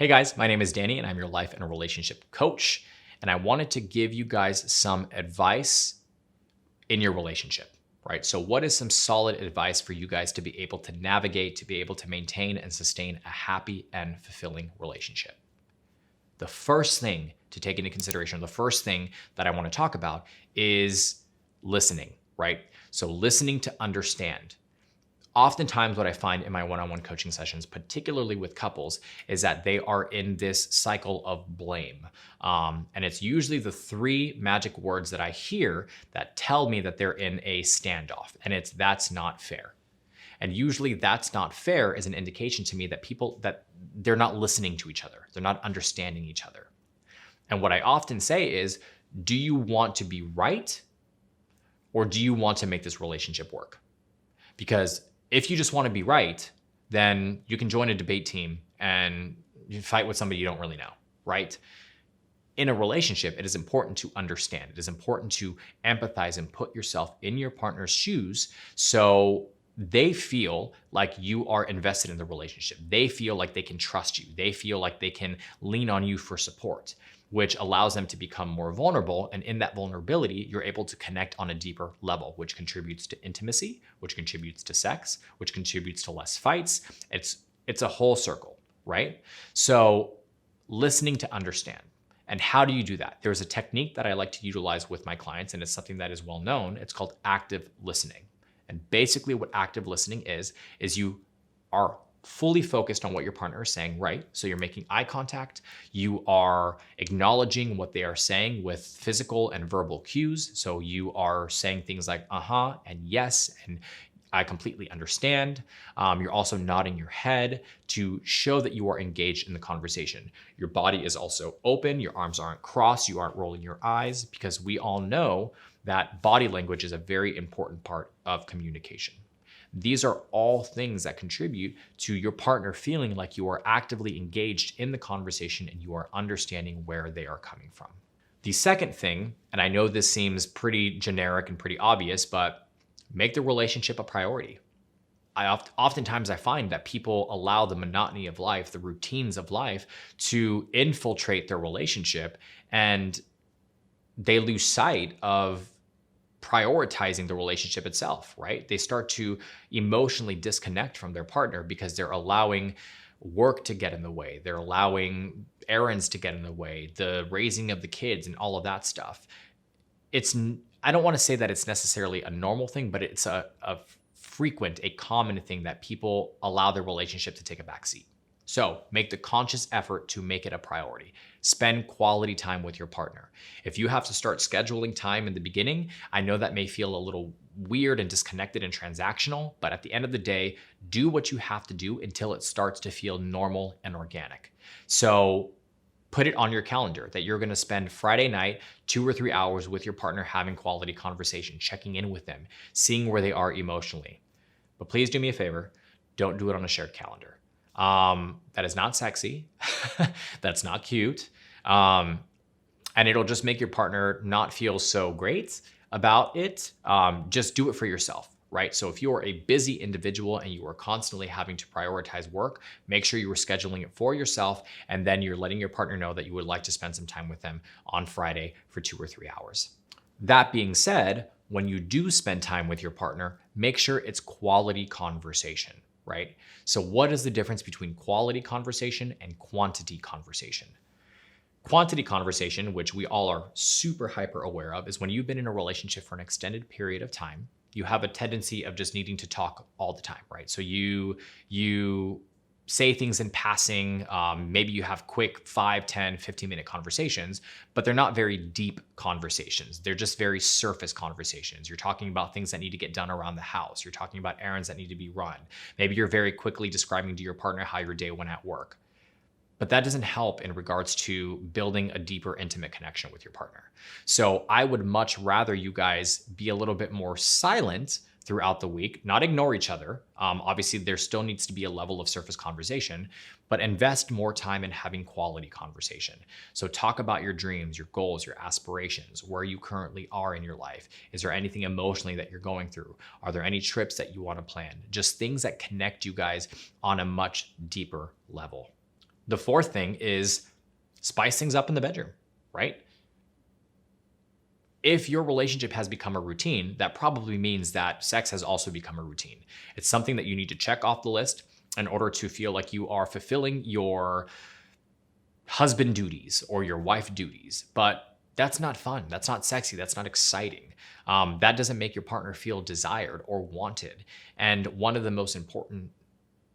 Hey guys, my name is Danny and I'm your life and relationship coach. And I wanted to give you guys some advice in your relationship, right? So, what is some solid advice for you guys to be able to navigate, to be able to maintain and sustain a happy and fulfilling relationship? The first thing to take into consideration, the first thing that I want to talk about is listening, right? So, listening to understand. Oftentimes, what I find in my one-on-one coaching sessions, particularly with couples, is that they are in this cycle of blame. And it's usually the three magic words that I hear that tell me that they're in a standoff. And it's that's not fair. And usually that's not fair is an indication to me that they're not listening to each other. They're not understanding each other. And what I often say is, do you want to be right? Or do you want to make this relationship work? Because if you just want to be right, then you can join a debate team and you fight with somebody you don't really know, right? In a relationship, it is important to understand. It is important to empathize and put yourself in your partner's shoes so they feel like you are invested in the relationship. They feel like they can trust you. They feel like they can lean on you for support, which allows them to become more vulnerable. And in that vulnerability, you're able to connect on a deeper level, which contributes to intimacy, which contributes to sex, which contributes to less fights. It's a whole circle, right? So listening to understand. And how do you do that? There's a technique that I like to utilize with my clients, and it's something that is well known. It's called active listening. And basically what active listening is you are fully focused on what your partner is saying, right? So you're making eye contact. You are acknowledging what they are saying with physical and verbal cues. So you are saying things like, uh-huh, and yes, and I completely understand. You're also nodding your head to show that you are engaged in the conversation. Your body is also open. Your arms aren't crossed. You aren't rolling your eyes, because we all know that body language is a very important part of communication. These are all things that contribute to your partner feeling like you are actively engaged in the conversation and you are understanding where they are coming from. The second thing, and I know this seems pretty generic and pretty obvious, but make the relationship a priority. Oftentimes I find that people allow the monotony of life, the routines of life, to infiltrate their relationship, and they lose sight of prioritizing the relationship itself, right? They start to emotionally disconnect from their partner because they're allowing work to get in the way. They're allowing errands to get in the way, the raising of the kids and all of that stuff. I don't want to say that it's necessarily a normal thing, but it's a common thing that people allow their relationship to take a backseat. So make the conscious effort to make it a priority. Spend quality time with your partner. If you have to start scheduling time in the beginning, I know that may feel a little weird and disconnected and transactional, but at the end of the day, do what you have to do until it starts to feel normal and organic. So put it on your calendar that you're going to spend Friday night 2 or 3 hours with your partner having quality conversation, checking in with them, seeing where they are emotionally. But please do me a favor, don't do it on a shared calendar. That is not sexy. That's not cute. And it'll just make your partner not feel so great about it. Just do it for yourself, right? So if you are a busy individual and you are constantly having to prioritize work, make sure you are scheduling it for yourself. And then you're letting your partner know that you would like to spend some time with them on Friday for 2 or 3 hours. That being said, when you do spend time with your partner, make sure it's quality conversation, right? So what is the difference between quality conversation and quantity conversation? Quantity conversation, which we all are super hyper aware of, is when you've been in a relationship for an extended period of time, you have a tendency of just needing to talk all the time, right? So you say things in passing. Maybe you have quick 5, 10, 15-minute conversations, but they're not very deep conversations. They're just very surface conversations. You're talking about things that need to get done around the house. You're talking about errands that need to be run. Maybe you're very quickly describing to your partner how your day went at work. But that doesn't help in regards to building a deeper, intimate connection with your partner. So I would much rather you guys be a little bit more silent throughout the week, not ignore each other. Obviously, there still needs to be a level of surface conversation, but invest more time in having quality conversation. So talk about your dreams, your goals, your aspirations, where you currently are in your life. Is there anything emotionally that you're going through? Are there any trips that you want to plan? Just things that connect you guys on a much deeper level. The fourth thing is spice things up in the bedroom, right? If your relationship has become a routine, that probably means that sex has also become a routine. It's something that you need to check off the list in order to feel like you are fulfilling your husband duties or your wife duties. But that's not fun. That's not sexy. That's not exciting. That doesn't make your partner feel desired or wanted. And one of the most important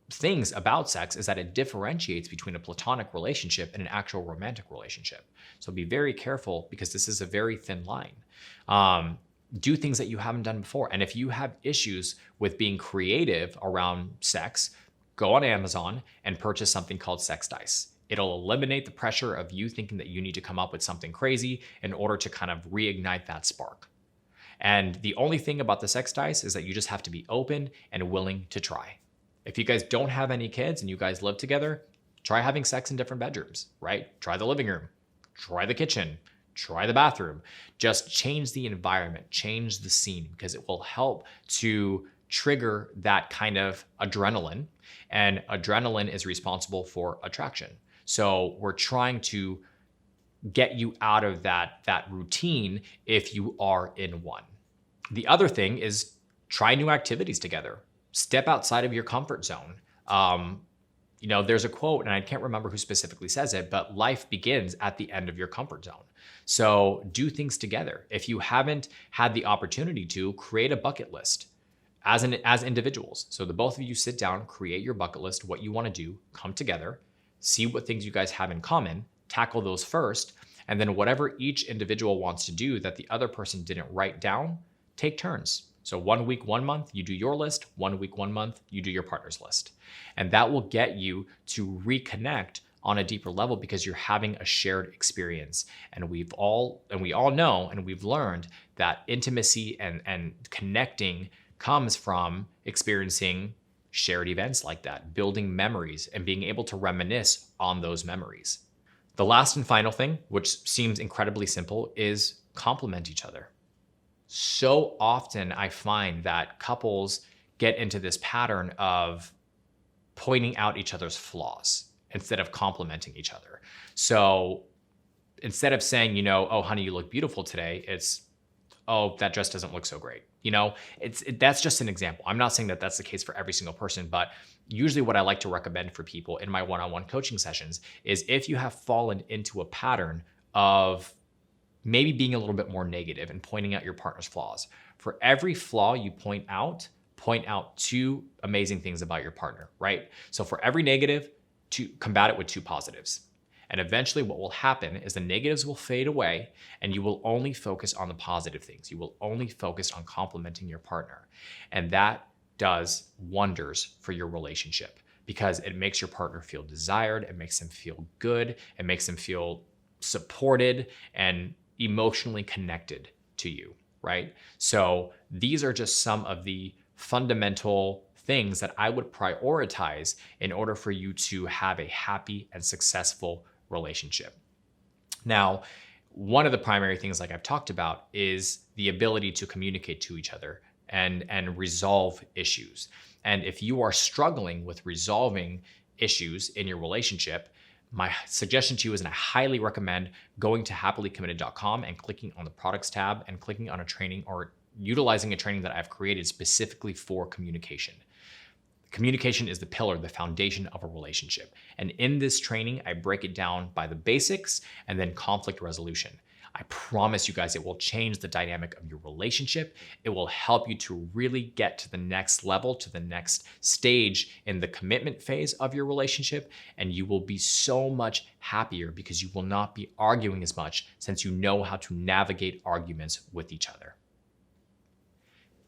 things about sex is that it differentiates between a platonic relationship and an actual romantic relationship. So be very careful, because this is a very thin line. Do things that you haven't done before. And if you have issues with being creative around sex, go on Amazon and purchase something called Sex Dice. It'll eliminate the pressure of you thinking that you need to come up with something crazy in order to kind of reignite that spark. And the only thing about the Sex Dice is that you just have to be open and willing to try. If you guys don't have any kids and you guys live together, try having sex in different bedrooms, right? Try the living room, try the kitchen, try the bathroom. Just change the environment, change the scene, because it will help to trigger that kind of adrenaline. And adrenaline is responsible for attraction. So we're trying to get you out of that routine if you are in one. The other thing is try new activities together. Step outside of your comfort zone. There's a quote, and I can't remember who specifically says it, but life begins at the end of your comfort zone. So do things together. If you haven't had the opportunity to, create a bucket list as individuals. So the both of you sit down, create your bucket list, what you want to do, come together, see what things you guys have in common, tackle those first, and then whatever each individual wants to do that the other person didn't write down, take turns. So 1 week, 1 month, you do your list. 1 week, 1 month, you do your partner's list. And that will get you to reconnect on a deeper level, because you're having a shared experience. And we all know, and we've learned that intimacy and connecting comes from experiencing shared events like that, building memories and being able to reminisce on those memories. The last and final thing, which seems incredibly simple, is compliment each other. So often I find that couples get into this pattern of pointing out each other's flaws instead of complimenting each other. So instead of saying, oh, honey, you look beautiful today, it's, oh, that dress doesn't look so great. That's just an example. I'm not saying that that's the case for every single person, but usually what I like to recommend for people in my one-on-one coaching sessions is, if you have fallen into a pattern of maybe being a little bit more negative and pointing out your partner's flaws, for every flaw you point out 2 amazing things about your partner, right? So for every negative, to combat it with 2 positives. And eventually what will happen is the negatives will fade away, and you will only focus on the positive things. You will only focus on complimenting your partner. And that does wonders for your relationship, because it makes your partner feel desired. It makes them feel good. It makes them feel supported and emotionally connected to you, right? So these are just some of the fundamental things that I would prioritize in order for you to have a happy and successful relationship. Now, one of the primary things, like I've talked about, is the ability to communicate to each other and resolve issues. And if you are struggling with resolving issues in your relationship, my suggestion to you is, and I highly recommend going to happilycommitted.com and clicking on the products tab and clicking on a training or utilizing a training that I've created specifically for communication. Communication is the pillar, the foundation of a relationship. And in this training, I break it down by the basics and then conflict resolution. I promise you guys, it will change the dynamic of your relationship. It will help you to really get to the next level, to the next stage in the commitment phase of your relationship. And you will be so much happier because you will not be arguing as much, since you know how to navigate arguments with each other.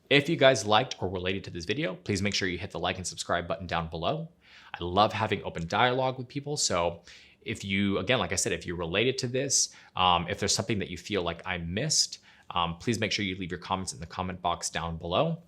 If you guys liked or related to this video, please make sure you hit the like and subscribe button down below. I love having open dialogue with people. So if you, again, like I said, if you related to this, if there's something that you feel like I missed, please make sure you leave your comments in the comment box down below.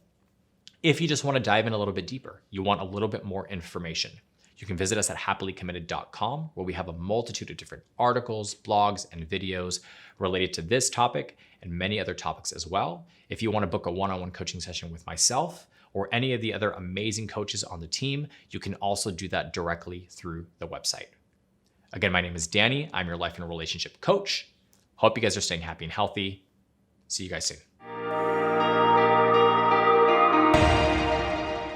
If you just want to dive in a little bit deeper, you want a little bit more information, you can visit us at happilycommitted.com, where we have a multitude of different articles, blogs, and videos related to this topic and many other topics as well. If you want to book a one-on-one coaching session with myself or any of the other amazing coaches on the team, you can also do that directly through the website. Again, my name is Danny. I'm your life and relationship coach. Hope you guys are staying happy and healthy. See you guys soon.